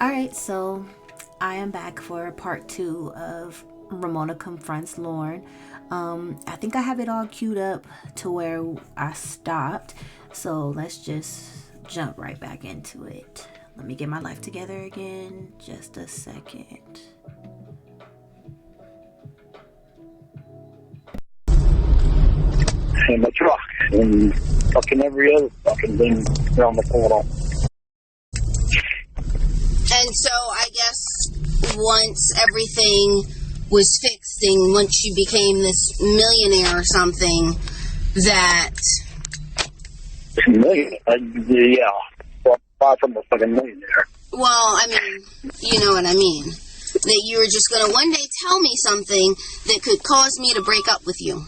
Alright, so I am back for part 2 of Ramona Confronts Lorne. I think I have it all queued up to where I stopped, so let's just jump right back into it. Let me get my life together again. Just a second. And my truck and fucking every other fucking thing around the corner. And so I guess once everything was fixed and once you became this millionaire or something, that... Millionaire? Yeah. Well, far from a fucking millionaire. Well, I mean, you know what I mean. That you were just going to one day tell me something that could cause me to break up with you.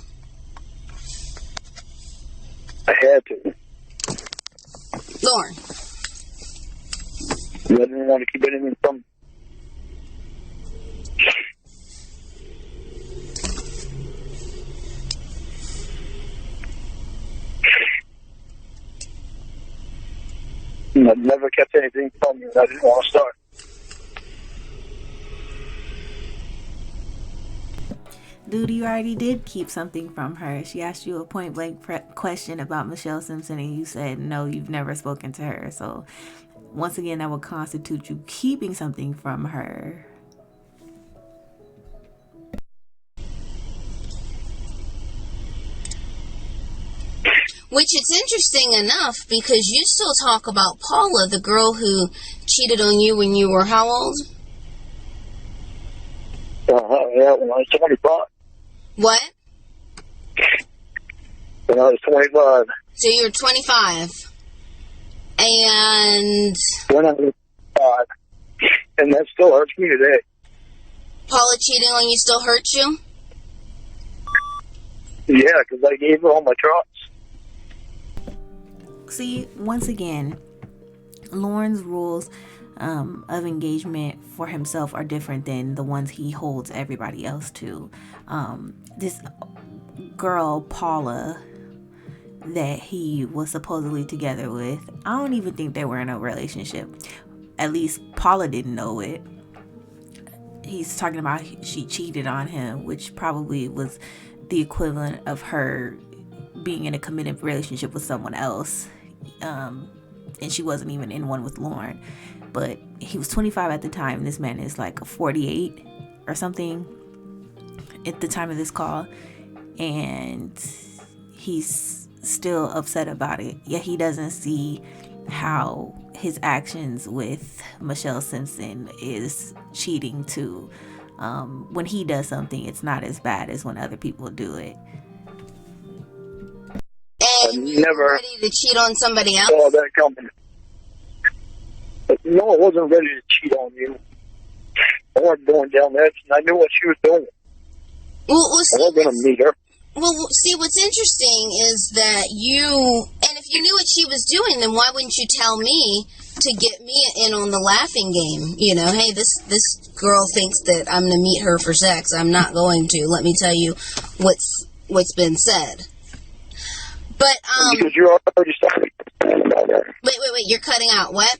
I had to. Lorne. I didn't want to keep anything from... I never kept anything from you. I didn't want to start. Dude, you already did keep something from her. She asked you a point blank question about Michelle Simpson and you said no, you've never spoken to her. So once again, that would constitute you keeping something from her. Which it's interesting enough because you still talk about Paula, the girl who cheated on you when you were how old? Yeah, when I was 25. What? When I was 25. So you're 25. And... When I was 25. And that still hurts me today. Paula cheating on you still hurts you? Yeah, because I gave her all my trucks. See, once again, Lorne's rules of engagement for himself are different than the ones he holds everybody else to. This girl, Paula, that he was supposedly together with, I don't even think they were in a relationship. At least Paula didn't know it. He's talking about she cheated on him, which probably was the equivalent of her being in a committed relationship with someone else. And she wasn't even in one with Lorne. But he was 25 at the time. This man is like 48 or something at the time of this call. And he's still upset about it. Yet he doesn't see how his actions with Michelle Simpson is cheating too. When he does something, it's not as bad as when other people do it. And you were ready to cheat on somebody else? Oh, that company. But no, I wasn't ready to cheat on you. I wasn't going down there, and I knew what she was doing. Well, see, I wasn't going to meet her. Well, see, what's interesting is that you, and if you knew what she was doing, then why wouldn't you tell me to get me in on the laughing game? You know, hey, this girl thinks that I'm going to meet her for sex. I'm not going to. Let me tell you what's been said. But, because you're already starting to concern about her. Wait, you're cutting out. What?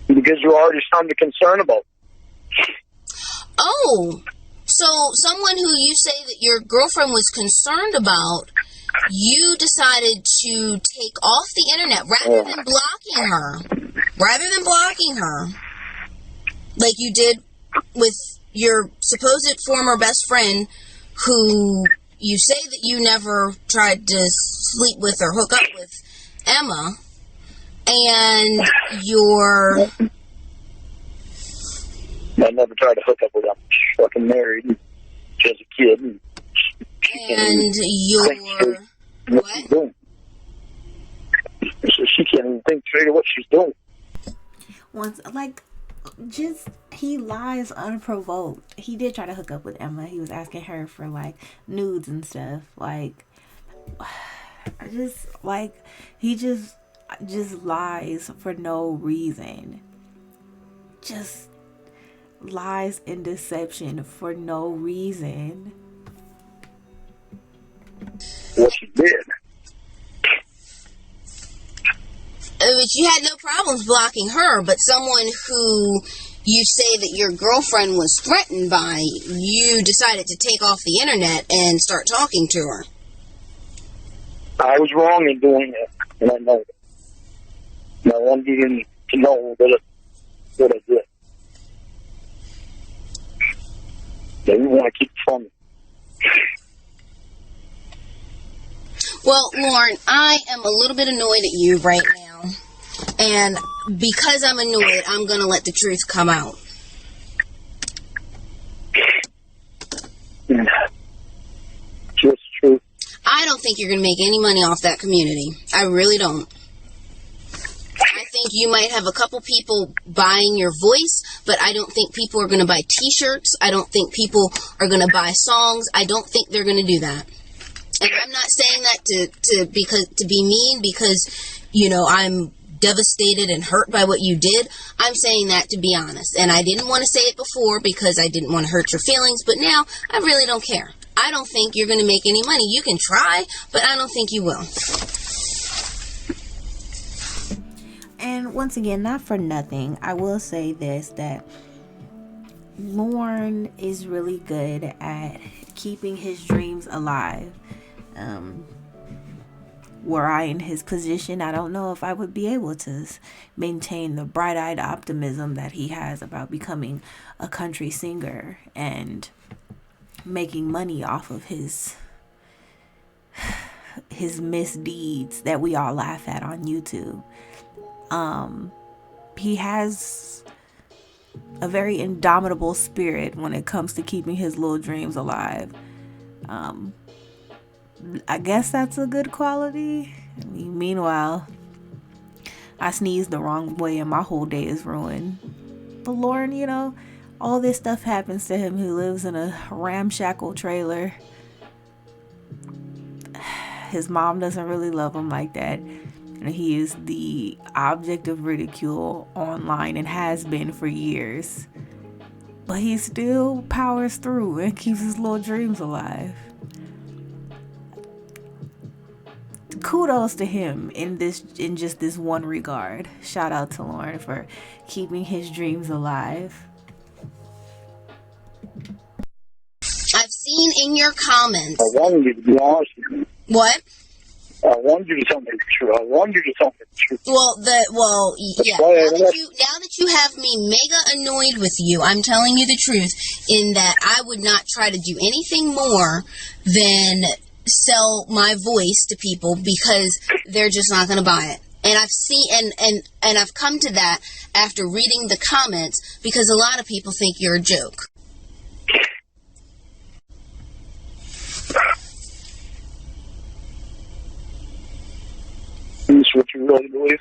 Because you're already starting to concern about her. Oh, so someone who you say that your girlfriend was concerned about, you decided to take off the internet rather than blocking her, like you did with your supposed former best friend who you say that you never tried to sleep with or hook up with Emma, and I never tried to hook up with her. She's fucking married. And she has a kid. And what? She's doing. So she can't even think straight of what she's doing. He lies unprovoked. He did try to hook up with Emma. He was asking her for nudes and stuff. He just lies for no reason. Just lies and deception for no reason. What she did. But you had no problems blocking her, but someone who you say that your girlfriend was threatened by, you decided to take off the internet and start talking to her. I was wrong in doing that, and I know it. And I wanted you to know that what I did. That we want to keep it from me. Well, Lorne, I am a little bit annoyed at you right now. And because I'm annoyed, I'm going to let the truth come out. Just true. I don't think you're going to make any money off that community. I really don't. I think you might have a couple people buying your voice, but I don't think people are going to buy t-shirts. I don't think people are going to buy songs. I don't think they're going to do that. And I'm not saying that to be mean because, you know, I'm devastated and hurt by what you did. I'm saying that to be honest. And I didn't want to say it before because I didn't want to hurt your feelings, but now I really don't care. I don't think you're going to make any money. You can try, but I don't think you will. And once again, not for nothing, I will say this, that Lorne is really good at keeping his dreams alive. Were I in his position, I don't know if I would be able to maintain the bright-eyed optimism that he has about becoming a country singer and making money off of his misdeeds that we all laugh at on YouTube. He has a very indomitable spirit when it comes to keeping his little dreams alive. I guess that's a good quality. I mean, meanwhile, I sneezed the wrong way and my whole day is ruined. But Lorne, you know, all this stuff happens to him. Who lives in a ramshackle trailer. His mom doesn't really love him like that. And he is the object of ridicule online and has been for years. But he still powers through and keeps his little dreams alive. Kudos to him in just this one regard. Shout out to Lorne for keeping his dreams alive. I've seen in your comments. I wanted you to be honest with me. What? I wanted you to tell me the truth. Yeah. Now that you have me mega annoyed with you, I'm telling you the truth in that I would not try to do anything more than sell my voice to people because they're just not going to buy it. And I've seen and I've come to that after reading the comments because a lot of people think you're a joke. Is this what you really believe?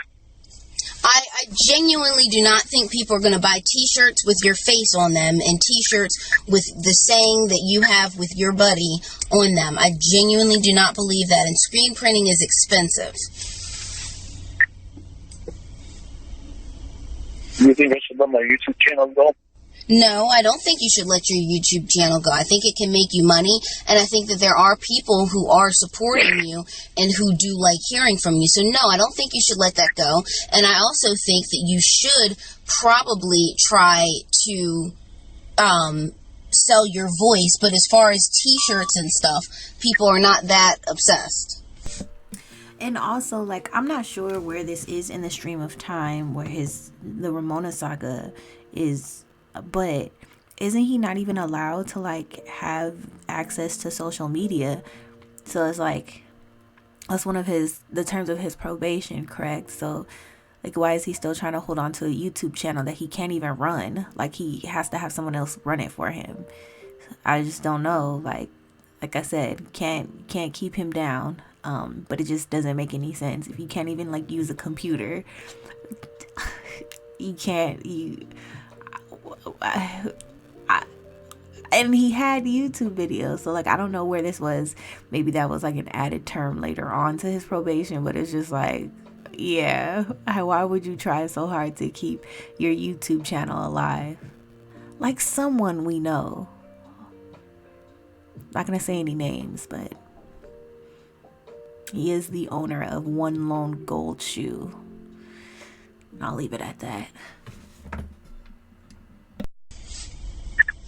I genuinely do not think people are going to buy t-shirts with your face on them and t-shirts with the saying that you have with your buddy on them. I genuinely do not believe that, and screen printing is expensive. Do you think I should let my YouTube channel go? No, I don't think you should let your YouTube channel go. I think it can make you money, and I think that there are people who are supporting you and who do like hearing from you. So no, I don't think you should let that go. And I also think that you should probably try to sell your voice, but as far as t-shirts and stuff, people are not that obsessed. And also, like, I'm not sure where this is in the stream of time where the Ramona saga is, but isn't he not even allowed to like have access to social media? So it's like, that's one of the terms of his probation, correct? So like, why is he still trying to hold on to a YouTube channel that he can't even run? Like, he has to have someone else run it for him. I just don't know. Like I said, can't keep him down. But it just doesn't make any sense. If you can't even like use a computer, and he had YouTube videos, so like, I don't know where this was. Maybe that was like an added term later on to his probation, but it's just like, yeah, why would you try so hard to keep your YouTube channel alive? Like someone we know, not gonna say any names, but he is the owner of One Lone Gold Shoe. I'll leave it at that.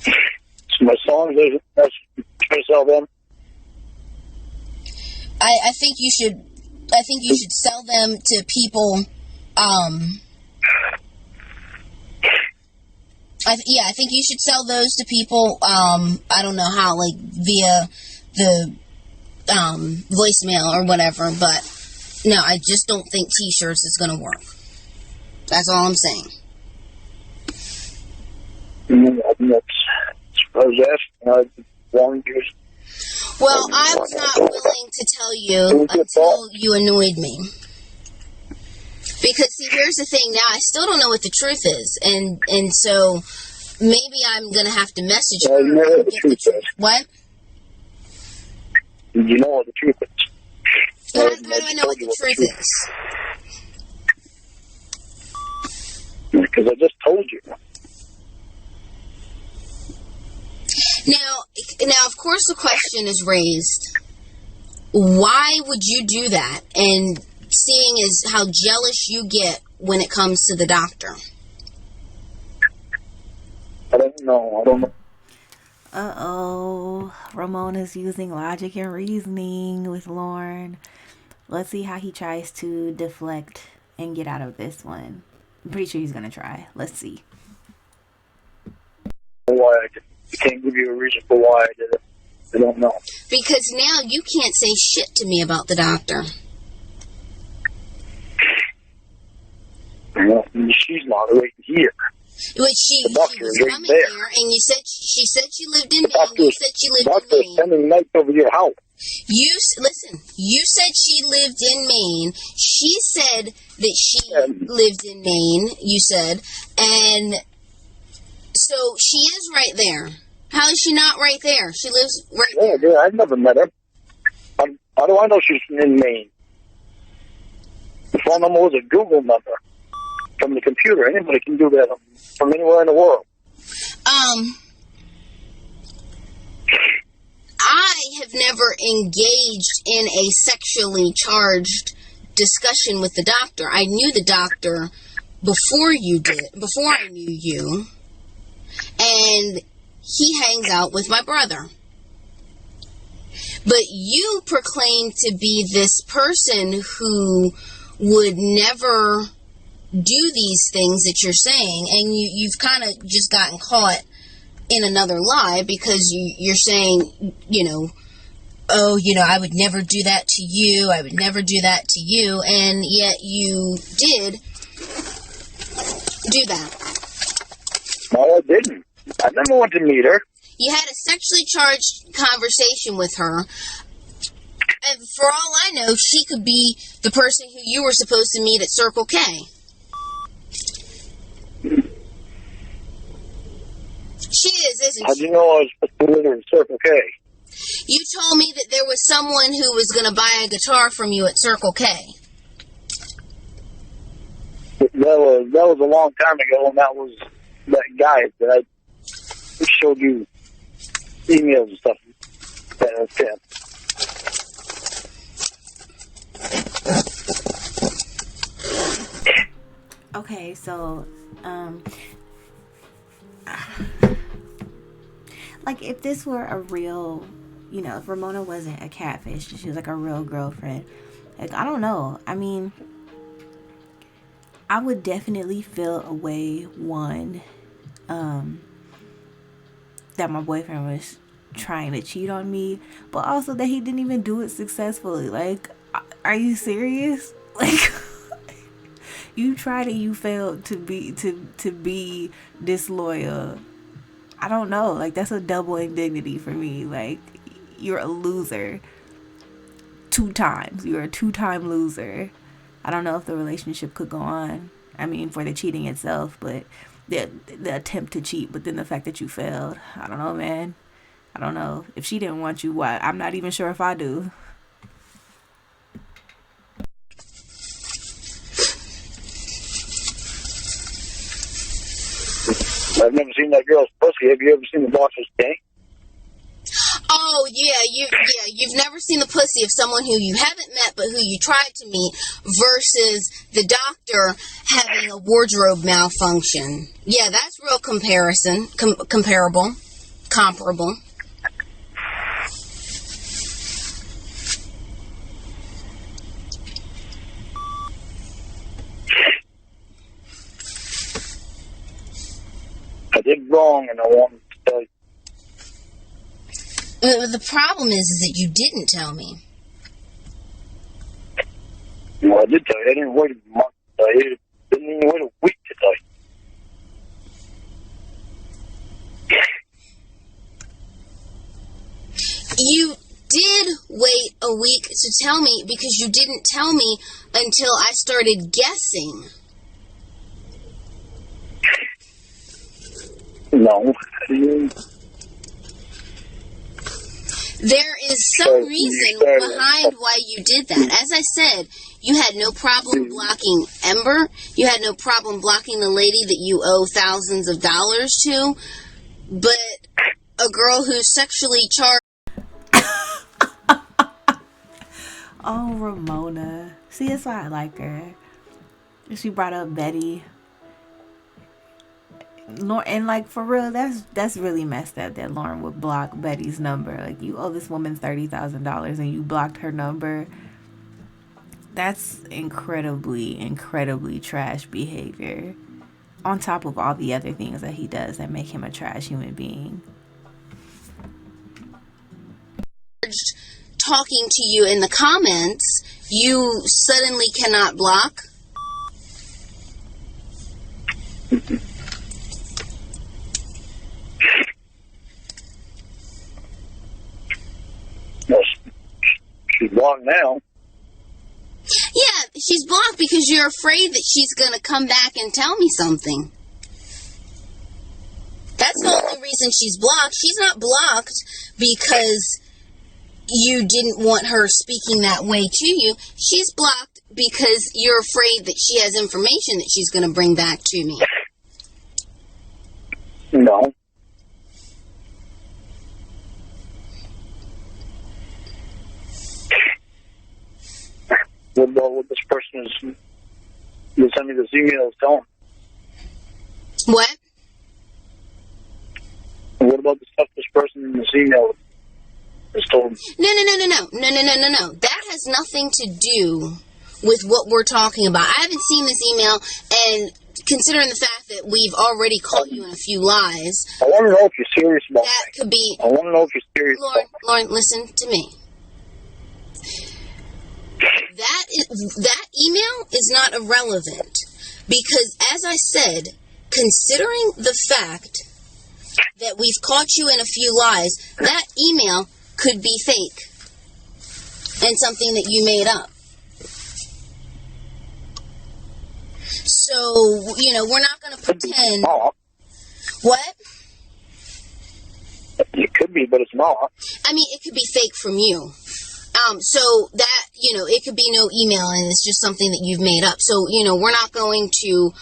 So my songs, that's trying to sell them. I think you should sell them to people. I think you should sell those to people. I don't know how, like via the voicemail or whatever. But no, I just don't think T-shirts is gonna work. That's all I'm saying. I think that's wrong years. Well, I was not willing to tell you until you annoyed me. Because, see, here's the thing. Now, I still don't know what the truth is. And so, maybe I'm going to have to message her. You know what the truth is. What? You know what the truth is. How do I know what the truth is? Because I just told you. Now, of course, the question is raised. Why would you do that? And seeing as how jealous you get when it comes to the doctor. I don't know. Uh-oh. Ramona's using logic and reasoning with Lorne. Let's see how he tries to deflect and get out of this one. I'm pretty sure he's going to try. Let's see. Why I can't give you a reason for why I did it. I don't know. Because now you can't say shit to me about the doctor. Well, she's not right here. But she was right coming there. here, and she said she lived in Maine. Doctor, You said she lived in doctor Maine. spending nights over your house. Listen. You said she lived in Maine. She said that she lived in Maine. You said, and so she is right there. How is she not right there? She lives right there. Yeah, I've never met her. How do I know she's in Maine? The phone number was a Google number from the computer. Anybody can do that from anywhere in the world. I have never engaged in a sexually charged discussion with the doctor. I knew the doctor before I knew you. And he hangs out with my brother. But you proclaim to be this person who would never do these things that you're saying, and you've kind of just gotten caught in another lie because you're saying, I would never do that to you, I would never do that to you, and yet you did do that. No, I didn't. I never went to meet her. You had a sexually charged conversation with her. And for all I know, she could be the person who you were supposed to meet at Circle K. She is, isn't How she? do you know I was supposed to live in Circle K? You told me that there was someone who was going to buy a guitar from you at Circle K. That was a long time ago, and that was that guy that I showed you emails and stuff. That's him. Okay, so, like, if this were a real, if Ramona wasn't a catfish, she was like a real girlfriend, like, I don't know. I mean, I would definitely feel a way, one, that my boyfriend was trying to cheat on me, but also that he didn't even do it successfully. Like, are you serious? Like, you tried and you failed to be disloyal. I don't know. Like, that's a double indignity for me. Like, you're a loser 2 times. You're a 2-time loser. I don't know if the relationship could go on. I mean, for the cheating itself, but the attempt to cheat, but then the fact that you failed. I don't know, man. I don't know. If she didn't want you, why? I'm not even sure if I do. I've never seen that girl's pussy. Have you ever seen the boxer's tank? Oh, you've never seen the pussy of someone who you haven't met but who you tried to meet versus the doctor having a wardrobe malfunction. Yeah, that's real comparable. I did wrong, and I wanted to tell you. The problem is that you didn't tell me. Well, I did tell you. I didn't wait a month to tell you. Didn't even wait a week to tell you. You did wait a week to tell me because you didn't tell me until I started guessing. No. There is some reason behind why you did that. As I said, you had no problem blocking Ember. You had no problem blocking the lady that you owe thousands of dollars to. But a girl who's sexually charged... Oh, Ramona. See, that's why I like her. She brought up Betty. And like, for real, that's really messed up that Lorne would block Betty's number. Like, you owe this woman $30,000 and you blocked her number. That's incredibly trash behavior, on top of all the other things that he does that make him a trash human being. Talking to you in the comments, you suddenly cannot block. Well, she's blocked now. Yeah, she's blocked because you're afraid that she's going to come back and tell me something. That's the only reason she's blocked. She's not blocked because you didn't want her speaking that way to you. She's blocked because you're afraid that she has information that she's going to bring back to me. No. What about what this person is? You sent me this email telling. What? What about the stuff this person in this email is told? No. That has nothing to do with what we're talking about. I haven't seen this email, and considering the fact that we've already caught you in a few lies, I want to know if you're serious about that me. could be... I want to know if you're serious about me. Lorne, listen to me. That email is not irrelevant because, as I said, considering the fact that we've caught you in a few lies, that email could be fake and something that you made up. So, we're not going to pretend... What? It could be, but it's not. I mean, it could be fake from you. So that, it could be no email and it's just something that you've made up. So, we're not going to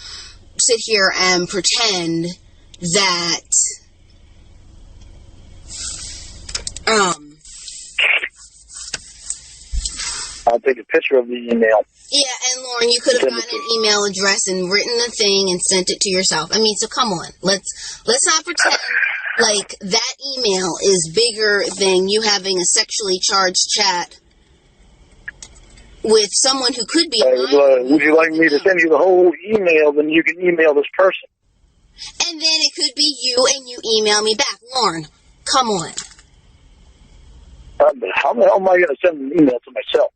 sit here and pretend that, I'll take a picture of the email. Yeah, and Lorne, you could have gotten an email address and written the thing and sent it to yourself. I mean, so come on. Let's not pretend like that email is bigger than you having a sexually charged chat with someone who could be... would you like me to send you the whole email, then you can email this person? And then it could be you and you email me back. Lorne, come on. How the hell am I going to send an email to myself?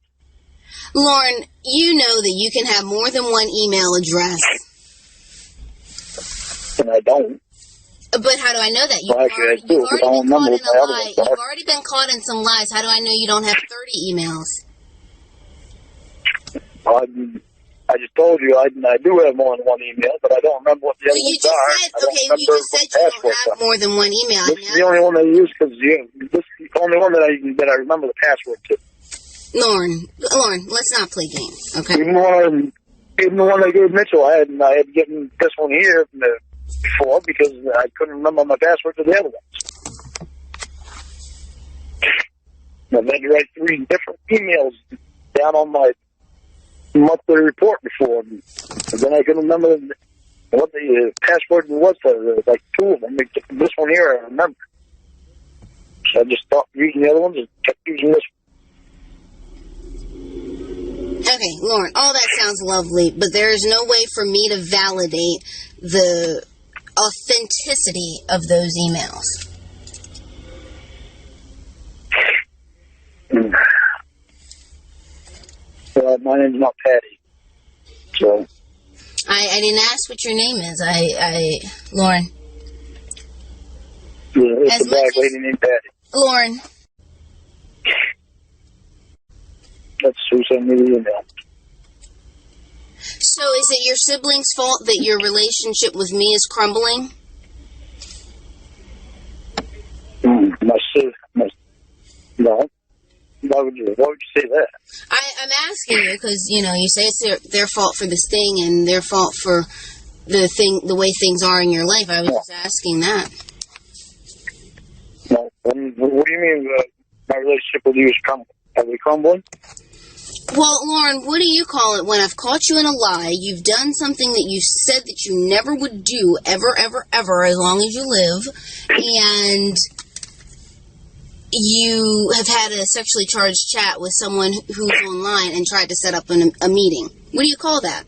Lorne, you know that you can have more than one email address. And I don't. But how do I know that? You've already been caught in some lies. How do I know you don't have 30 emails? I just told you I do have more than one email, but I don't remember what the other ones are. You just said you don't have more than one email. This is the only one I use because this is the only one that I remember the password to. Lorne, let's not play games, okay? Even the one I gave Mitchell, I had gotten this one here before because I couldn't remember my password to the other ones. I had to write 3 different emails down on my monthly report before. And then I couldn't remember what the password was for, like 2 of them. This one here, I remember. So I just stopped using the other ones and kept using this one. Okay, Lorne, all that sounds lovely, but there is no way for me to validate the authenticity of those emails. My name's not Patty. So. I didn't ask what your name is. Lorne. Yeah, it's a black lady named Patty. Lorne. That's who sent me the email. So is it your siblings' fault that your relationship with me is crumbling? No. Why would you say that? I'm asking you because, you say it's their fault for this thing and their fault for the way things are in your life. I was just asking that. No. What do you mean my relationship with you is crumbling? Are we crumbling? Well, Lorne, what do you call it when I've caught you in a lie? You've done something that you said that you never would do ever, ever, ever as long as you live. And you have had a sexually charged chat with someone who's online and tried to set up a meeting. What do you call that?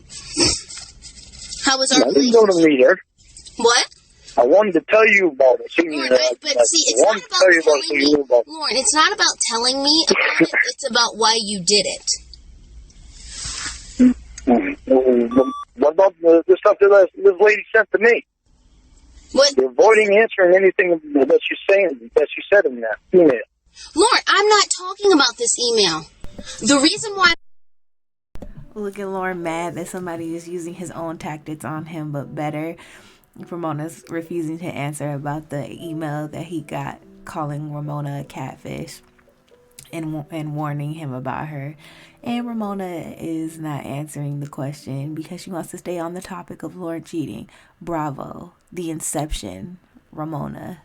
How was our relationship? I didn't go to meet her. What? I wanted to tell you about it. Lorne, it's not about telling me. Lorne, it's not about telling me about it. It's about why you did it. What about the stuff that this lady sent to me? What? You're avoiding answering anything that she said in that email. Lorne, I'm not talking about this email. The reason why... Look at Lorne mad that somebody is using his own tactics on him, but better. Ramona's refusing to answer about the email that he got calling Ramona a catfish and warning him about her. And Ramona is not answering the question because she wants to stay on the topic of Lorne cheating. Bravo. The inception, Ramona.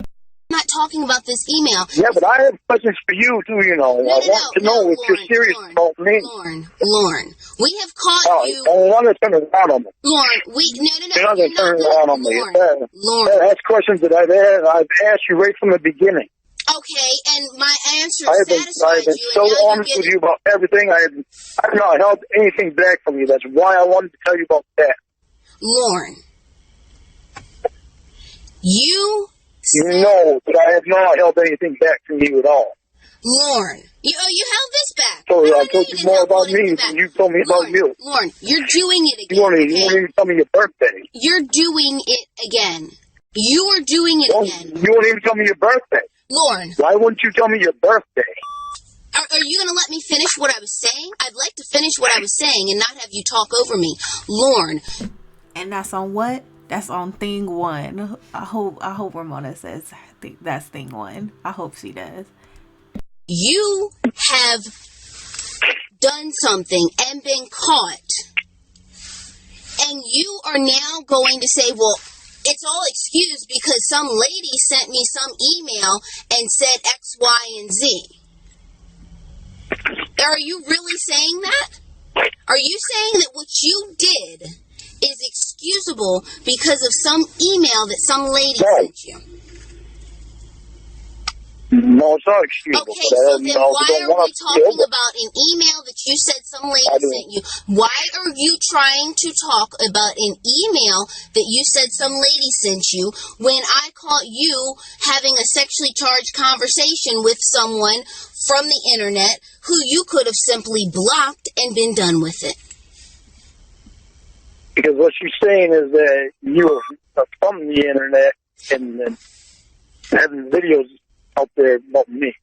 I'm not talking about this email. Yeah, but I have questions for you, too, I want to know if you're serious about me. Lorne, we have caught you... I want to turn around on me. Lorne, no. You're not going to turn around on me. Lorne. That's questions that I've asked you right from the beginning. Okay, and my answer I satisfies have been you. so honest with you about everything. I have not held anything back from you. That's why I wanted to tell you about that. Lorne, you know that I have not held anything back from you at all. Lorne, you held this back. So I told you more about me than you told me about you. Lorne, you're doing it again. You won't even tell me your birthday. You're doing it again. You are doing it again. You won't even tell me your birthday. Lorne. Why wouldn't you tell me your birthday? Are you going to let me finish what I was saying? I'd like to finish what I was saying and not have you talk over me. Lorne. And that's on what? That's on thing 1. I hope Ramona says that's thing 1. I hope she does. You have done something and been caught. And you are now going to say, well, it's all excused because some lady sent me some email and said X, Y, and Z. Are you really saying that? Are you saying that what you did is excusable because of some email that some lady sent you? No, it's not excusable. Okay, so then why are we talking about an email that you said some lady sent you? Why are you trying to talk about an email that you said some lady sent you when I caught you having a sexually charged conversation with someone from the internet who you could have simply blocked and been done with it? Because what she's saying is that you are from the internet and having videos out there about me.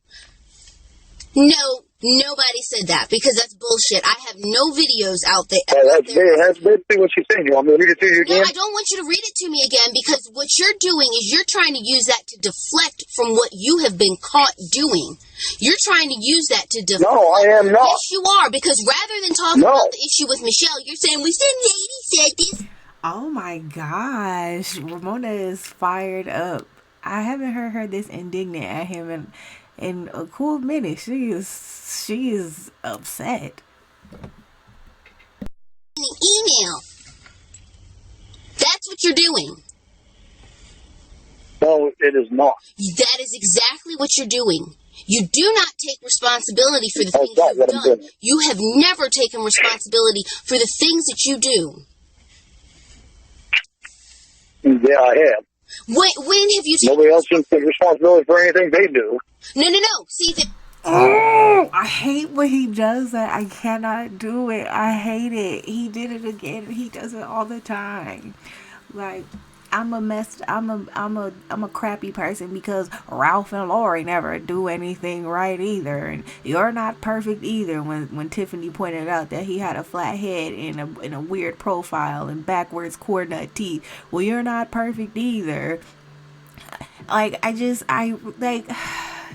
No, nobody said that because that's bullshit. I have no videos out there. That's basically what she's saying. You want me to read it to you again? No, I don't want you to read it to me again because what you're doing is you're trying to use that to deflect from what you have been caught doing. You're trying to use that to deflect. No, I am not. Yes, you are, because rather than talking about the issue with Michelle, you're saying, well, some lady said this. Oh my gosh. Ramona is fired up. I haven't heard her this indignant at him in a cool minute. She is upset. An email. That's what you're doing. No, it is not. That is exactly what you're doing. You do not take responsibility for the things you've done. You have never taken responsibility for the things that you do. Yeah, I have. When have you taken... Nobody else can take responsibility for anything they do. No. See, Oh, I hate when he does that. I cannot do it. I hate it. He did it again. He does it all the time. Like, I'm a crappy person because Ralph and Lori never do anything right either, and you're not perfect either. When Tiffany pointed out that he had a flat head and a weird profile and backwards cornut teeth, well, you're not perfect either. Like,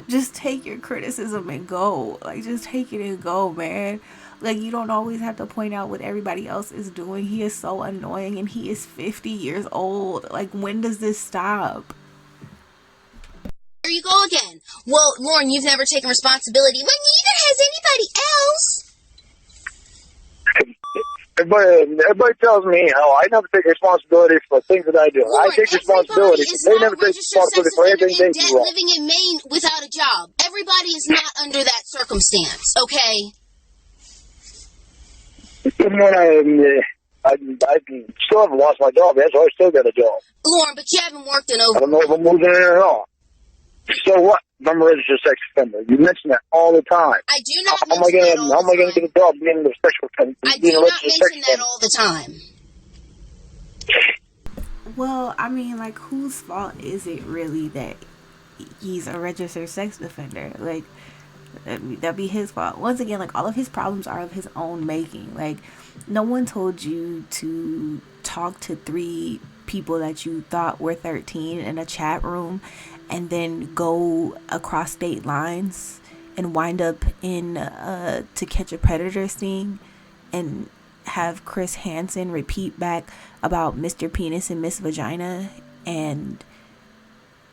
just take your criticism and go. Like, just take it and go, man. Like, you don't always have to point out what everybody else is doing. He is so annoying, and he is 50 years old. Like, when does this stop? There you go again. Well, Lorne, you've never taken responsibility. Well, neither has anybody else. Everybody tells me how I never take responsibility for things that I do. Lord, I take responsibility, but they never take responsibility for anything they do wrong. Living in Maine without a job. Everybody is not under that circumstance, okay? Even when I still haven't lost my job yet, so I still got a job. Lauren, but you haven't worked in over... I don't know if I'm moving in at all. So what? I'm a registered sex offender. You mention that all the time. I do not mention that all the time. How am I going to get a job being a sexual offender? I do not mention that all the time. Well, I mean, like, whose fault is it really that he's a registered sex offender? Like, that'd be his fault. Once again, like, all of his problems are of his own making. Like, no one told you to talk to 3 people that you thought were 13 in a chat room and then go across state lines and wind up in To Catch a Predator sting and have Chris Hansen repeat back about Mr. Penis and Miss Vagina and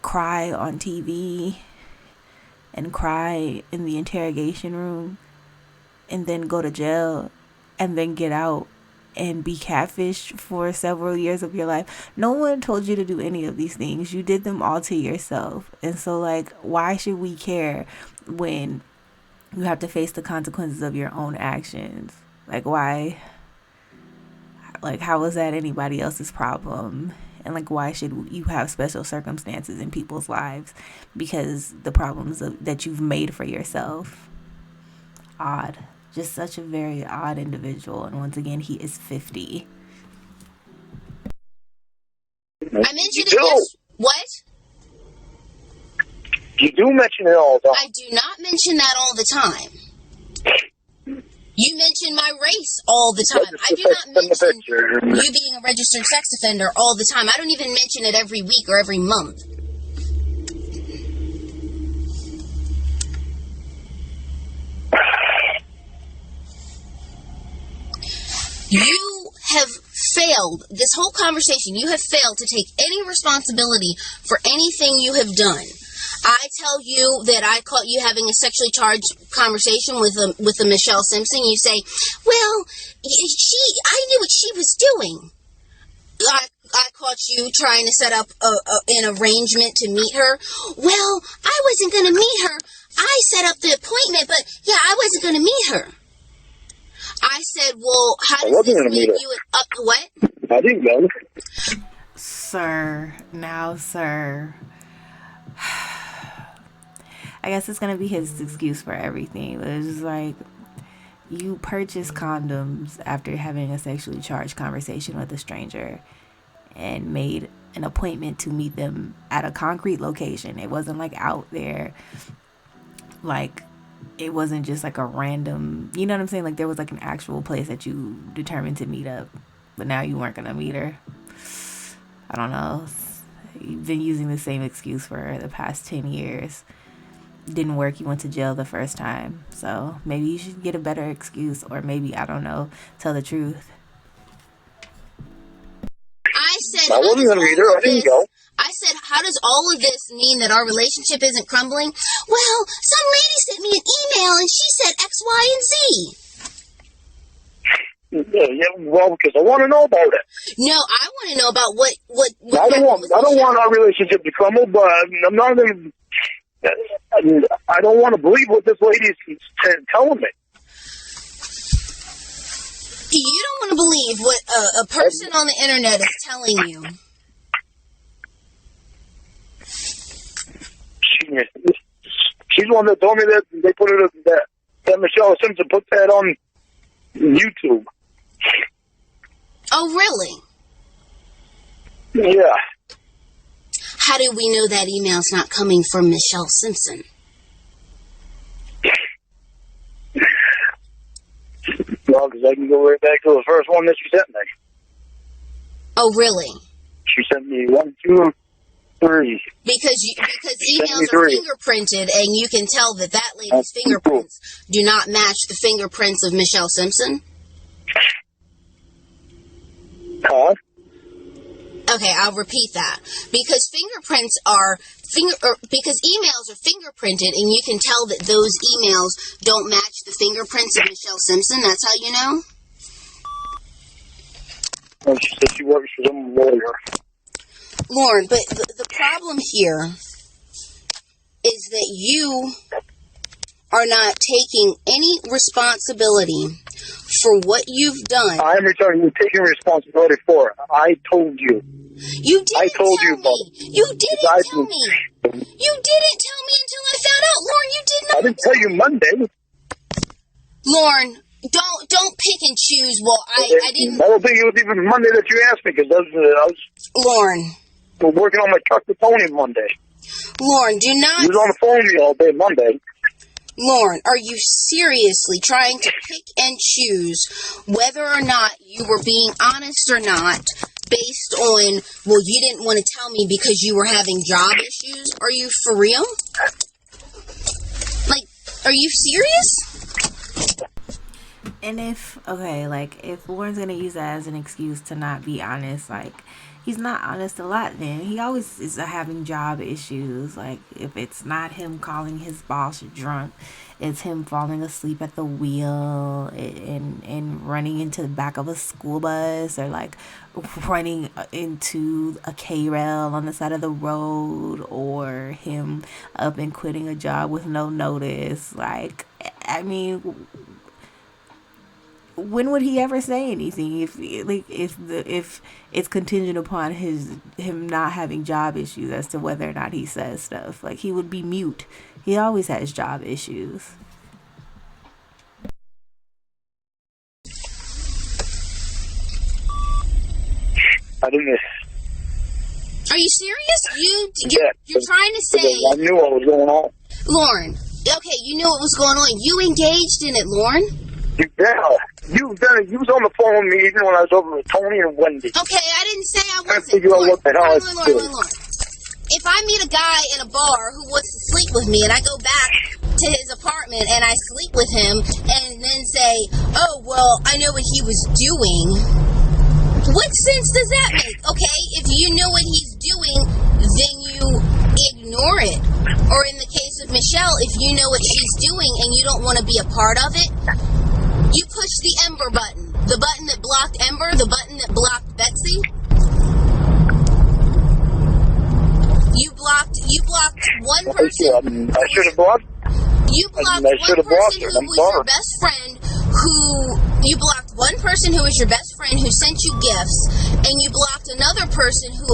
cry on TV and cry in the interrogation room and then go to jail and then get out and be catfished for several years of your life. No one told you to do any of these things. You did them all to yourself. And so, like, why should we care when you have to face the consequences of your own actions? Like, why? Like, how is that anybody else's problem? And, like, why should you have special circumstances in people's lives because the problems that you've made for yourself? Odd. Just such a very odd individual. And once again, he is 50. I mentioned it yes. What? You do mention it all the time. I do not mention that all the time. You mention my race all the time. I do not mention you being a registered sex offender all the time. I don't even mention it every week or every month. You have failed, this whole conversation, you have failed to take any responsibility for anything you have done. I tell you that I caught you having a sexually charged conversation with a Michelle Simpson. You say, well, I knew what she was doing. I caught you trying to set up an arrangement to meet her. Well, I wasn't going to meet her. I set up the appointment, but yeah, I wasn't going to meet her. I said, well, how does this make you what? I didn't go. Sir. I guess it's going to be his excuse for everything. It's just like, you purchased condoms after having a sexually charged conversation with a stranger and made an appointment to meet them at a concrete location. It wasn't like out there, like, it wasn't just like a random, you know what I'm saying? Like, there was like an actual place that you determined to meet up, but now you weren't going to meet her. I don't know. You've been using the same excuse for the past 10 years. Didn't work. You went to jail the first time. So maybe you should get a better excuse, or maybe, I don't know, tell the truth. I said, I wasn't going to meet her. I didn't go. I said, how does all of this mean that our relationship isn't crumbling? Well, some lady sent me an email and she said X, Y, and Z. Yeah, well, because I want to know about it. No, I want to know about what I don't want our relationship to crumble, but I'm not going to. I don't want to believe what this lady's telling me. You don't want to believe what a person on the internet is telling you. She's the one that told me that they put it that Michelle Simpson put that on YouTube. Oh, really? Yeah. How do we know that email's not coming from Michelle Simpson? Well, because I can go right back to the first one that she sent me. Oh, really? She sent me 1, 2, 3. Because emails are fingerprinted, and you can tell that lady's fingerprints do not match the fingerprints of Michelle Simpson. Huh? Okay, I'll repeat that. Because fingerprints are because emails are fingerprinted, and you can tell that those emails don't match the fingerprints of Michelle Simpson. That's how you know? Well, she said she works for some lawyer. Lorne, but the problem here is that you are not taking any responsibility for what you've done. I'm taking responsibility for it. I told you. You didn't tell me. You didn't tell me. You didn't tell me until I found out, Lorne. You did not. I didn't tell you Monday. Lorne, don't pick and choose. Well, I didn't. I don't think it was even Monday that you asked me because I was Lorne. Working on my truck to Tony Monday. Lorne, do not. He was on the phone with me all day Monday. Lorne, are you seriously trying to pick and choose whether or not you were being honest or not based on, well, you didn't want to tell me because you were having job issues? Are you for real? Like, are you serious? And if Lauren's going to use that as an excuse to not be honest, like, he's not honest a lot then. He always is having job issues. Like, if it's not him calling his boss drunk, it's him falling asleep at the wheel and running into the back of a school bus, or like running into a K-rail on the side of the road, or him up and quitting a job with no notice. Like, I mean, when would he ever say anything if it's contingent upon him not having job issues as to whether or not he says stuff? Like, he would be mute. He always has job issues. I didn't. Are you serious? You're trying to say I knew what was going on. Lorne, okay, you knew what was going on. You engaged in it, Lorne. You was on the phone with me even when I was over with Tony and Wendy. Okay, I didn't say I wasn't. Figure out what the hell I was doing. Lorne. If I meet a guy in a bar who wants to sleep with me and I go back to his apartment and I sleep with him and then say, oh, well, I know what he was doing, what sense does that make? Okay, if you know what he's doing, then you ignore it. Or in the case of Michelle, if you know what she's doing and you don't want to be a part of it, you push the Ember button. The button that blocked Ember, the button that blocked Betsy. You blocked one person. I should have blocked. You blocked one person who was your best friend. You blocked one person who was your best friend who sent you gifts, and you blocked another person who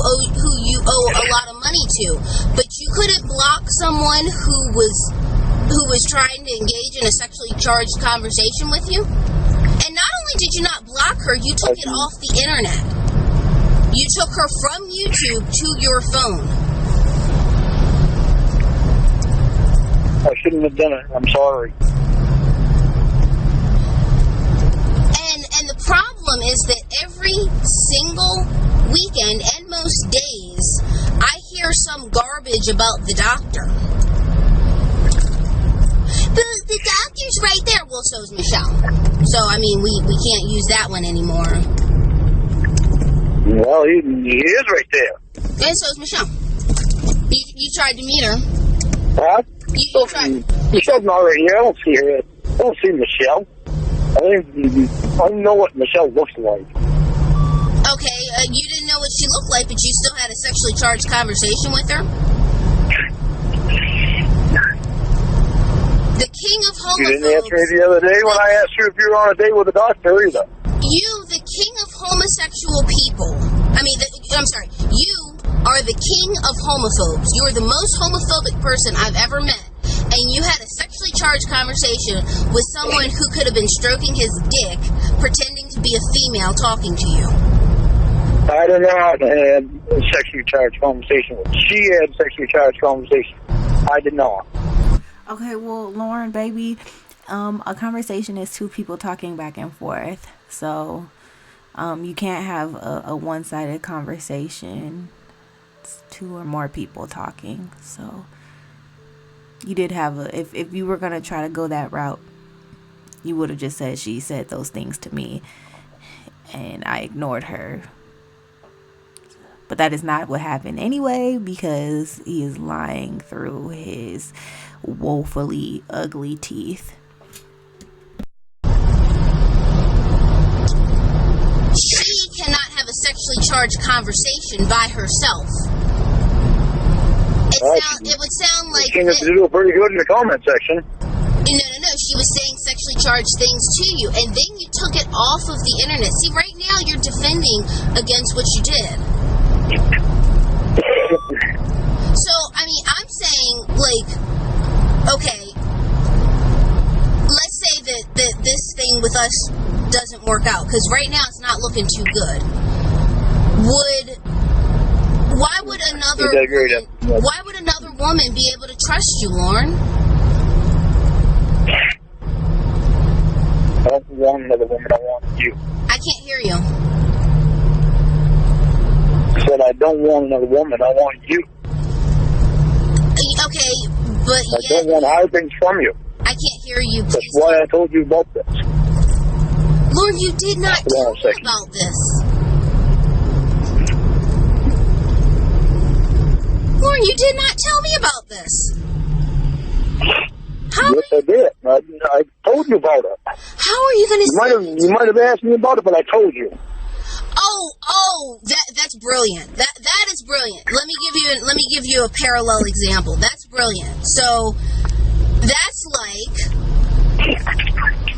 you owe a lot of money to. But you couldn't block someone who was trying to engage in a sexually charged conversation with you. And not only did you not block her, you took it off the internet. You took her from YouTube to your phone. I shouldn't have done it. I'm sorry. And the problem is that every single weekend and most days, I hear some garbage about the doctor. The doctor's right there. Well, so's Michelle. So, I mean, we can't use that one anymore. Well, he is right there. And so's Michelle. You tried to meet her. Huh? You tried. Michelle's not right here. I don't see her. I don't see Michelle. I don't know what Michelle looks like. Okay, you didn't know what she looked like, but you still had a sexually charged conversation with her? The king of homophobes... You didn't answer me the other day when I asked you if you were on a date with a doctor either. You, the king of homosexual people... You are the king of homophobes. You are the most homophobic person I've ever met. And you had a sexually charged conversation with someone who could have been stroking his dick, pretending to be a female talking to you. I did not have a sexually charged conversation with her. She had a sexually charged conversation. I did not. Okay, well, Lorne, baby, a conversation is two people talking back and forth. So, you can't have a one-sided conversation. It's two or more people talking. So, you did have if you were going to try to go that route, you would have just said she said those things to me and I ignored her. But that is not what happened anyway, because he is lying through his woefully ugly teeth. She cannot have a sexually charged conversation by herself. It would sound like... She seems to do pretty good in the comment section. No. She was saying sexually charged things to you, and then you took it off of the internet. See, right now you're defending against what you did. So, I mean, I'm saying, like, okay, let's say that this thing with us doesn't work out, because right now it's not looking too good. Why would another woman be able to trust you, Lorne? I don't want another woman, I want you. I can't hear you. I said I don't want another woman, I want you. Okay, but I don't want to hide things from you. I can't hear you, please. That's why I told you about this. Lord, you did not tell me about this. Lord, you did not tell me about this. Yes, I did. I told you about it. How are you going to You might have asked me about it, but I told you. Oh, that's brilliant. That is brilliant. Let me give you a parallel example. That's brilliant. So that's like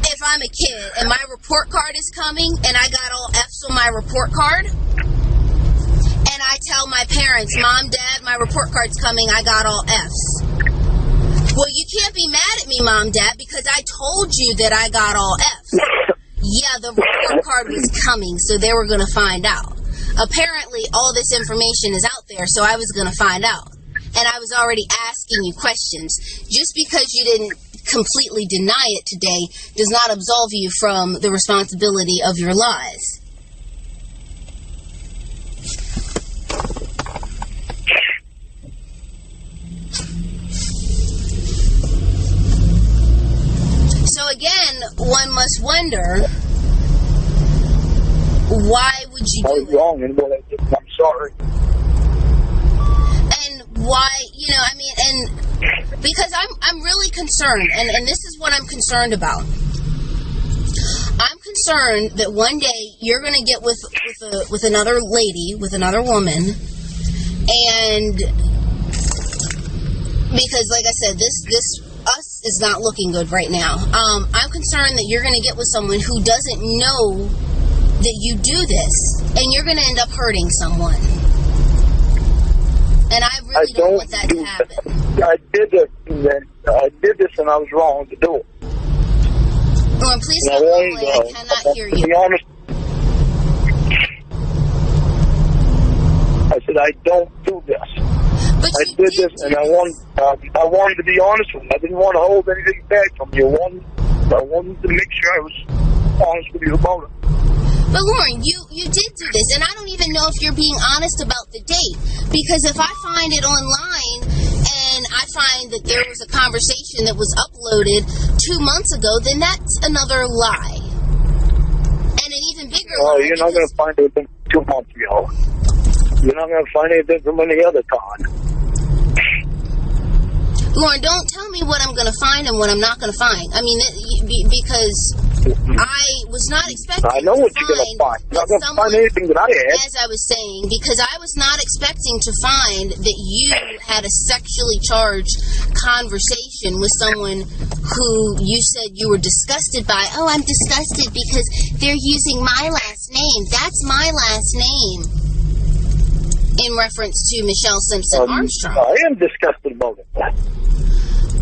if I'm a kid and my report card is coming and I got all F's on my report card, and I tell my parents, Mom, Dad, my report card's coming, I got all F's. Well, you can't be mad at me, Mom, Dad, because I told you that I got all F's. Yeah, the report card was coming, so they were going to find out. Apparently, all this information is out there, so I was going to find out. And I was already asking you questions. Just because you didn't completely deny it today does not absolve you from the responsibility of your lies. So again, one must wonder, why would you do it? I was wrong in what I did. I'm sorry. And why, and because I'm really concerned, and this is what I'm concerned about. I'm concerned that one day you're going to get with another lady, with another woman, and because, like I said, this us is not looking good right now. I'm concerned that you're going to get with someone who doesn't know that you do this, and you're going to end up hurting someone. And I really don't want that to happen. I did this, and I was wrong to do it. Lorne, please stop mumbling. I cannot hear you. To be honest, I said I don't do this. But I did this, and I wanted to be honest with you. I didn't want to hold anything back from you. I wanted to make sure I was honest with you about it. But Lorne, you did do this, and I don't even know if you're being honest about the date. Because if I find it online, and I find that there was a conversation that was uploaded 2 months ago, then that's another lie. And an even bigger lie. Oh, you're not going to find anything 2 months ago. You're not going to find anything from any other time. Lauren, don't tell me what I'm going to find and what I'm not going to find. I mean, because I was not expecting I know to what you're going to find. You're not going to someone, find anything that I had. as I was saying, because I was not expecting to find that you had a sexually charged conversation with someone who you said you were disgusted by. Oh, I'm disgusted because they're using my last name. That's my last name. In reference to Michelle Simpson Armstrong. I am disgusted about it.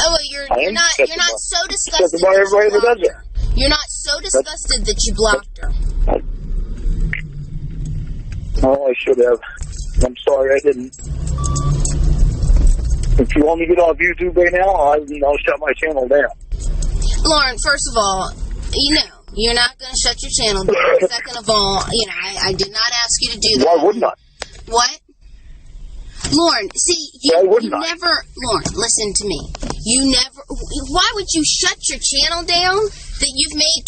Oh, well, you're not so disgusted that you blocked her. You're not so disgusted that you blocked her. Oh, I should have. I'm sorry, I didn't. If you want me to get off YouTube right now, I'll shut my channel down. Lauren, first of all, you're not going to shut your channel down. Second of all, I did not ask you to do that. Why wouldn't I? What? Lauren, see, you never... Lauren, listen to me. Why would you shut your channel down that you've made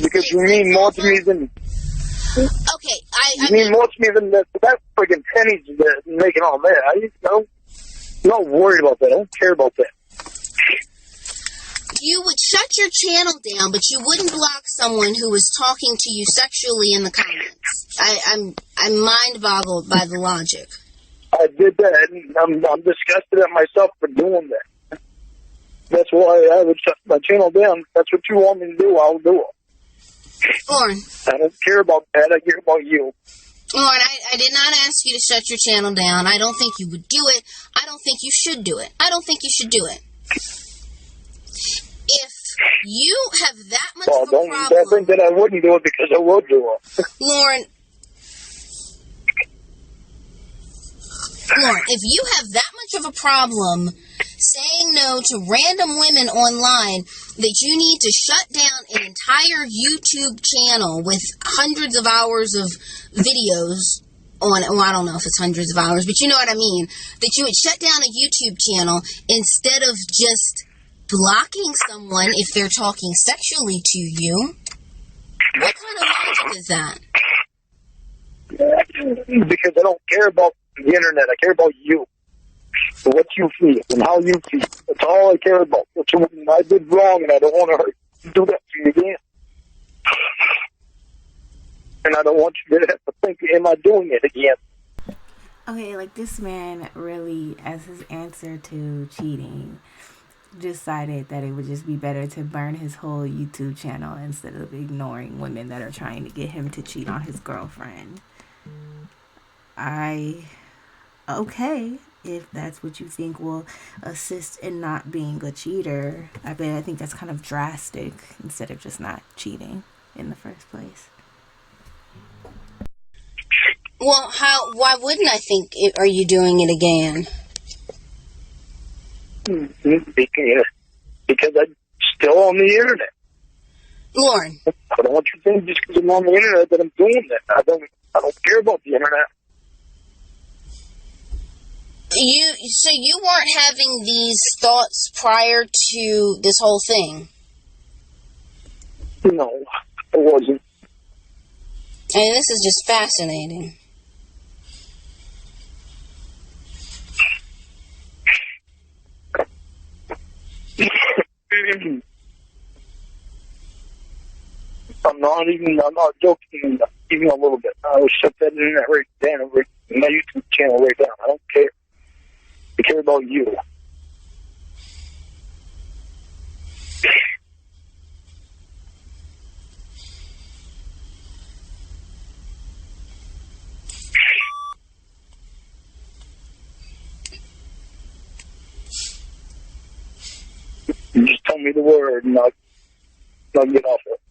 $12.68? Because you mean more to me than... Okay, You mean more to me than that friggin' pennies that making all that. I'm not worried about that. I don't care about that. You would shut your channel down, but you wouldn't block someone who was talking to you sexually in the comments. I'm mind-boggled by the logic. I did that, and I'm disgusted at myself for doing that. That's why I would shut my channel down. If that's what you want me to do, I'll do it. Lauren. I don't care about that. I care about you. Lauren, I did not ask you to shut your channel down. I don't think you would do it. I don't think you should do it. I don't think you should do it. If you have that much of a problem... Don't think that I wouldn't do it because I would do it. Lauren, if you have that much of a problem saying no to random women online that you need to shut down an entire YouTube channel with hundreds of hours of videos on it, well, I don't know if it's hundreds of hours, but you know what I mean, that you would shut down a YouTube channel instead of just blocking someone if they're talking sexually to you. What kind of logic is that? Because I don't care about the internet. I care about you. What you feel and how you feel. That's all I care about. I did wrong and I don't want to do that to you again. And I don't want you to have to think, am I doing it again? Okay, like this man really, as his answer to cheating, decided that it would just be better to burn his whole YouTube channel instead of ignoring women that are trying to get him to cheat on his girlfriend. Okay, if that's what you think will assist in not being a cheater, I think that's kind of drastic instead of just not cheating in the first place. Well, why wouldn't I think, are you doing it again? Because I'm still on the internet. Lauren. I don't want you to think just because I'm on the internet that I'm doing that. I don't care about the internet. So you weren't having these thoughts prior to this whole thing? No, I wasn't. And this is just fascinating. I'm not joking even a little bit. I will shut that internet right down, my YouTube channel right down. I don't care. I care about you. You just tell me the word and I'll get off it.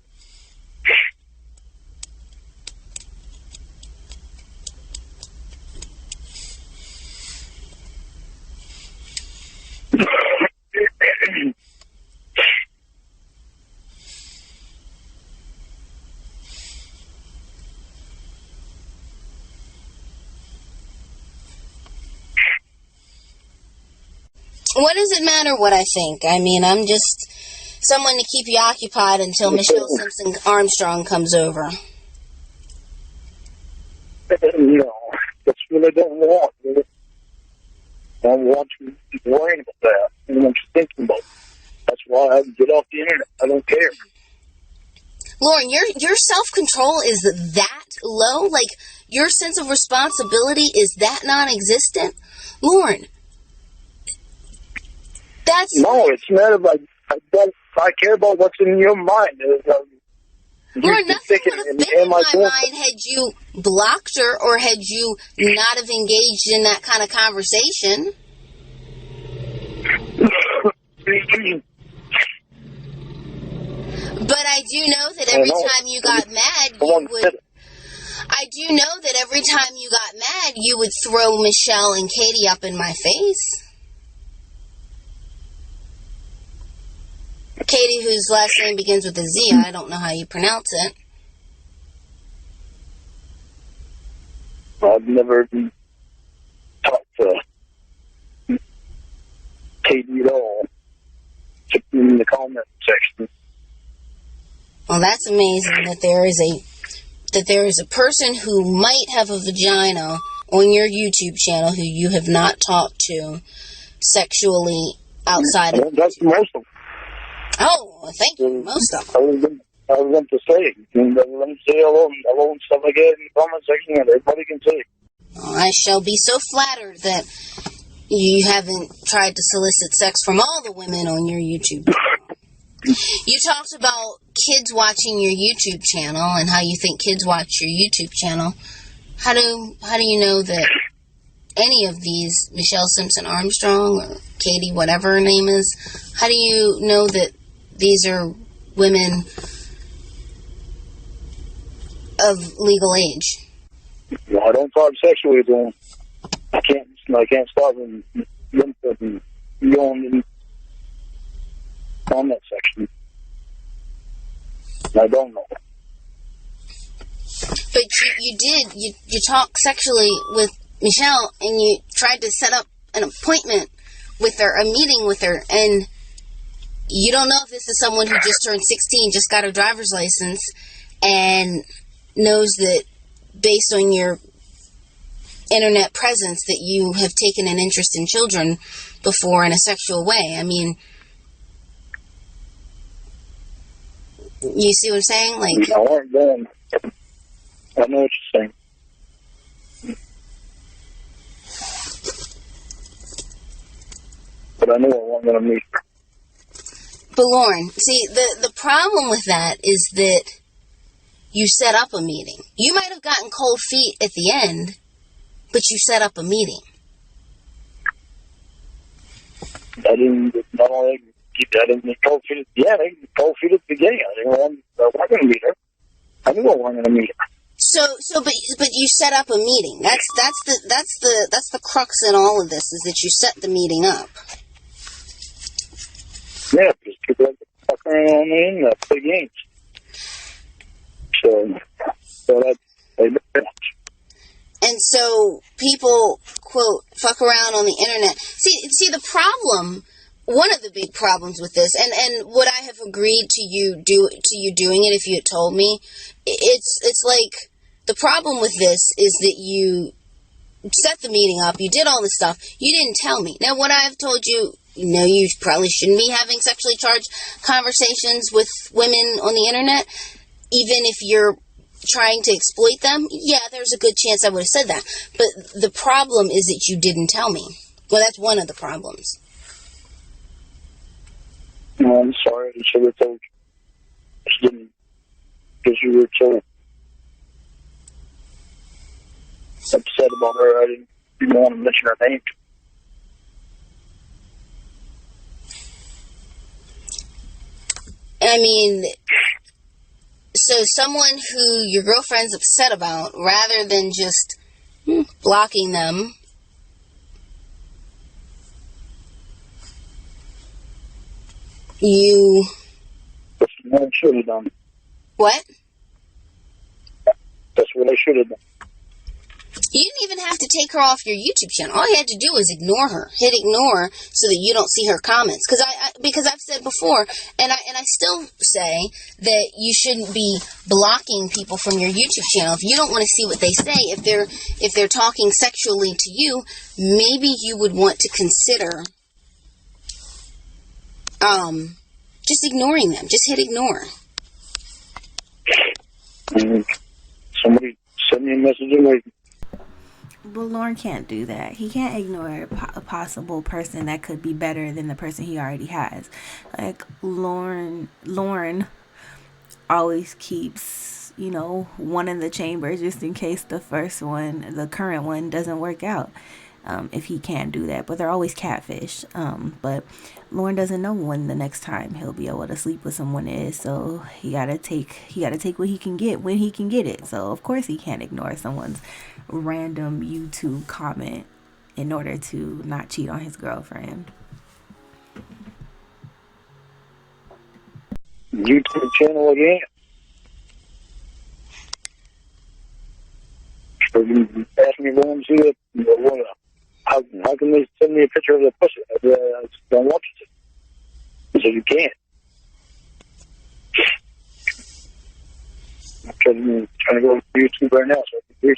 What does it matter what I think? I mean, I'm just someone to keep you occupied until Michelle Simpson Armstrong comes over. No, that's what I don't want. I don't want you worrying about that. I don't want you thinking about it. That's why I get off the internet. I don't care. Lorne, your self-control is that low? Like, your sense of responsibility is that non-existent? Lorne, that's... No, it's not about... I care about what's in your mind. Lorne, nothing would have been in my mind had you blocked her or had you not have engaged in that kind of conversation. But I do know that every time you got mad, you would... I do know that every time you got mad, you would throw Michelle and Katie up in my face. Katie, whose last name begins with a Z, I don't know how you pronounce it. I've never talked to Katie at all, except in the comment section. Well, that's amazing that there is a person who might have a vagina on your YouTube channel who you have not talked to sexually outside of... That's most of them. Oh, thank you. Most of them. I was going to say, let me say hello and stuff like that in the comment section, and everybody can say. Oh, I shall be so flattered that you haven't tried to solicit sex from all the women on your YouTube. You talked about kids watching your YouTube channel and how you think kids watch your YouTube channel. How do you know that any of these, Michelle Simpson Armstrong or Katie, whatever her name is, how do you know that these are women of legal age? Well, I don't talk sexually to them. I can't stop them from going in the comment section. I don't know. But you talk sexually with Michelle, and you tried to set up an appointment with her, a meeting with her, and you don't know if this is someone who just turned 16, just got her driver's license, and knows that based on your internet presence that you have taken an interest in children before in a sexual way. I mean, you see what I'm saying? Like, I weren't going. I know what you're saying. But I knew I wasn't going to meet her. But Lorne, see, the problem with that is that you set up a meeting. You might have gotten cold feet at the end, but you set up a meeting. I didn't get cold feet at the end. I get cold feet at the beginning. I wasn't going to meet her. I knew I wasn't going to meet her. But you set up a meeting. That's the crux in all of this, is that you set the meeting up. Yeah, because people like to fuck around on the internet, play games. So and so people, quote, fuck around on the internet. See the problem, one of the big problems with this, and would I have agreed to you doing it if you had told me? It's like, the problem with this is that you set the meeting up, you did all this stuff, you didn't tell me. Now, would I have told you, no, you probably shouldn't be having sexually charged conversations with women on the internet, even if you're trying to exploit them? Yeah, there's a good chance I would have said that. But the problem is that you didn't tell me. Well, that's one of the problems. No, I'm sorry. I should have told you. I just didn't, because you were so upset about her. I didn't want to mention her name. I mean, so someone who your girlfriend's upset about, rather than just blocking them, you... That's what I should have done. What? That's what I should have done. You didn't even have to take her off your YouTube channel. All you had to do was ignore her. Hit ignore so that you don't see her comments. Because I've said before, and I still say that you shouldn't be blocking people from your YouTube channel. If you don't want to see what they say, if they're talking sexually to you, maybe you would want to consider just ignoring them. Just hit ignore. Somebody send me a message and But Lorne can't do that. He can't ignore a possible person that could be better than the person he already has. Like Lorne always keeps, one in the chamber just in case the current one doesn't work out. If he can't do that, but they're always catfish. But Lorne doesn't know when the next time he'll be able to sleep with someone is, so he gotta take what he can get when he can get it. So of course he can't ignore someone's random YouTube comment in order to not cheat on his girlfriend. YouTube channel again. So you ask me going to see it. How can they send me a picture of the pussy? I just don't want you to. He said, you can't. I'm trying to go to YouTube right now, so I can hear.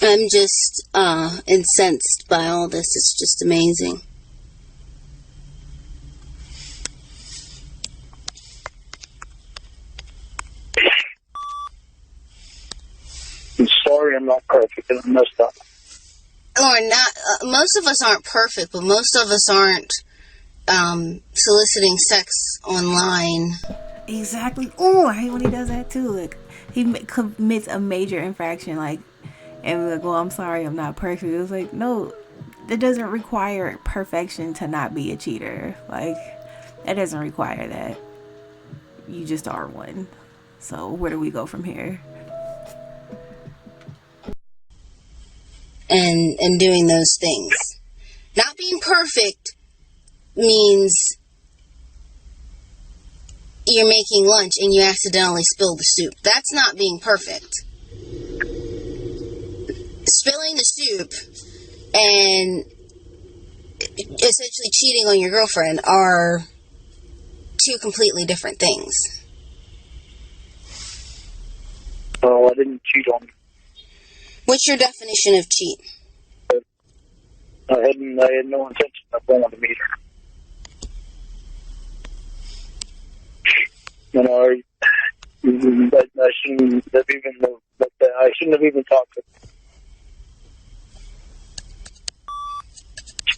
I'm just incensed by all this. It's just amazing. I'm sorry I'm not perfect and I messed up. Lorne, most of us aren't perfect, but most of us aren't soliciting sex online. Exactly. Oh, I hate when he does that too. Like he commits a major infraction, and we're like, well, I'm sorry, I'm not perfect. It was like, no, that doesn't require perfection to not be a cheater. Like, that doesn't require that. You just are one. So where do we go from here? And doing those things. Not being perfect means you're making lunch and you accidentally spill the soup. That's not being perfect. Spilling the soup and essentially cheating on your girlfriend are two completely different things. Oh, I didn't cheat on you. What's your definition of cheat? I had no intention of going to meet her. I shouldn't have even talked to her.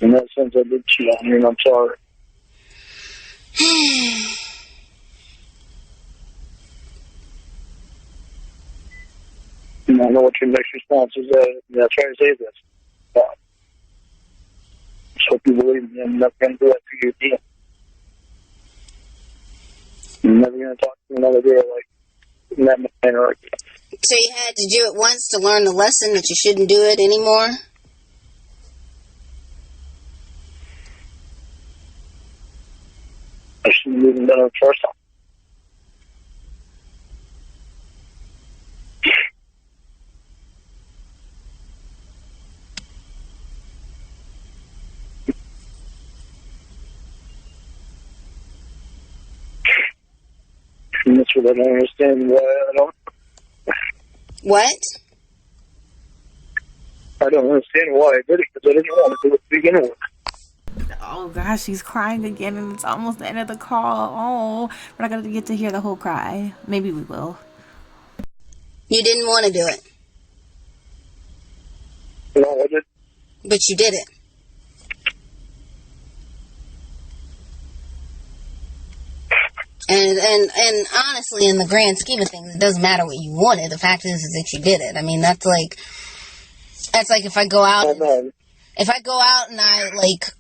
In that sense, I did cheat on you, and I'm sorry. I know what your next response is. I try to say this. So if you believe me, I'm not going to do that to you again. I'm never going to talk to another girl like in that manner again. So you had to do it once to learn the lesson that you shouldn't do it anymore? I shouldn't have even done it the first time. And that's what I don't understand why I don't. What? I don't understand why I did it, because I didn't want to do it to begin with. Oh gosh, she's crying again, and it's almost the end of the call. Oh, we're not gonna get to hear the whole cry. Maybe we will. You didn't want to do it. No, I didn't. But you did it. And honestly, in the grand scheme of things, it doesn't matter what you wanted. The fact is that you did it. I mean, that's like if I go out If I go out and I, like,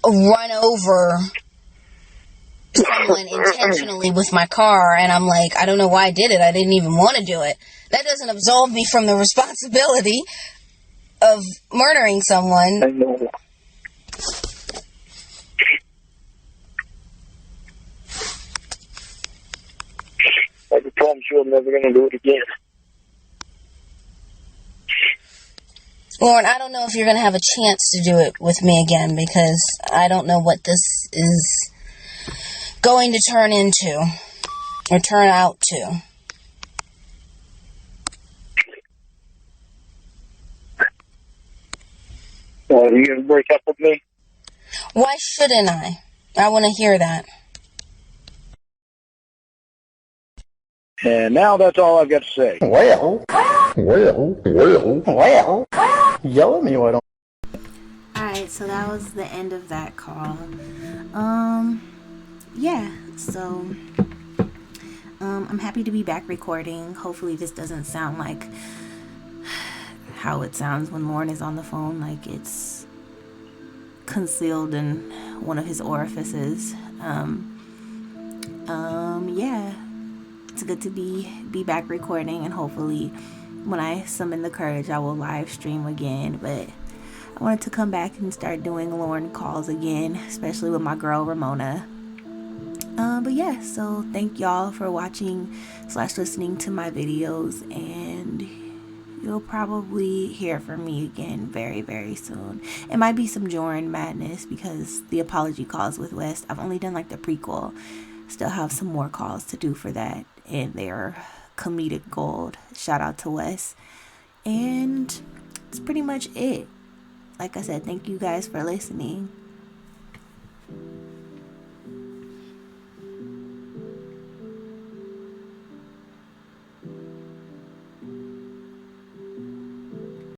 run over someone intentionally with my car, and I'm like, I don't know why I did it. I didn't even want to do it. That doesn't absolve me from the responsibility of murdering someone. I know. I can promise you I'm never going to do it again. Lorne, I don't know if you're going to have a chance to do it with me again, because I don't know what this is going to turn into or turn out to. Well, are you going to break up with me? Why shouldn't I? I want to hear that. And now that's all I've got to say. Well, yell at me, why don't Alright, so that was the end of that call. Yeah, so I'm happy to be back recording. Hopefully this doesn't sound like how it sounds when Lorne is on the phone, like it's concealed in one of his orifices. Yeah, it's good to be back recording, and hopefully when I summon the courage I will live stream again. But I wanted to come back and start doing Lorne calls again, especially with my girl Ramona. But yeah, so thank y'all for watching / listening to my videos, and you'll probably hear from me again very, very soon. It might be some Jordan madness because the apology calls with West, I've only done like the prequel. Still have some more calls to do for that, and they're comedic gold. Shout out to Wes. And that's pretty much it. Like I said, thank you guys for listening.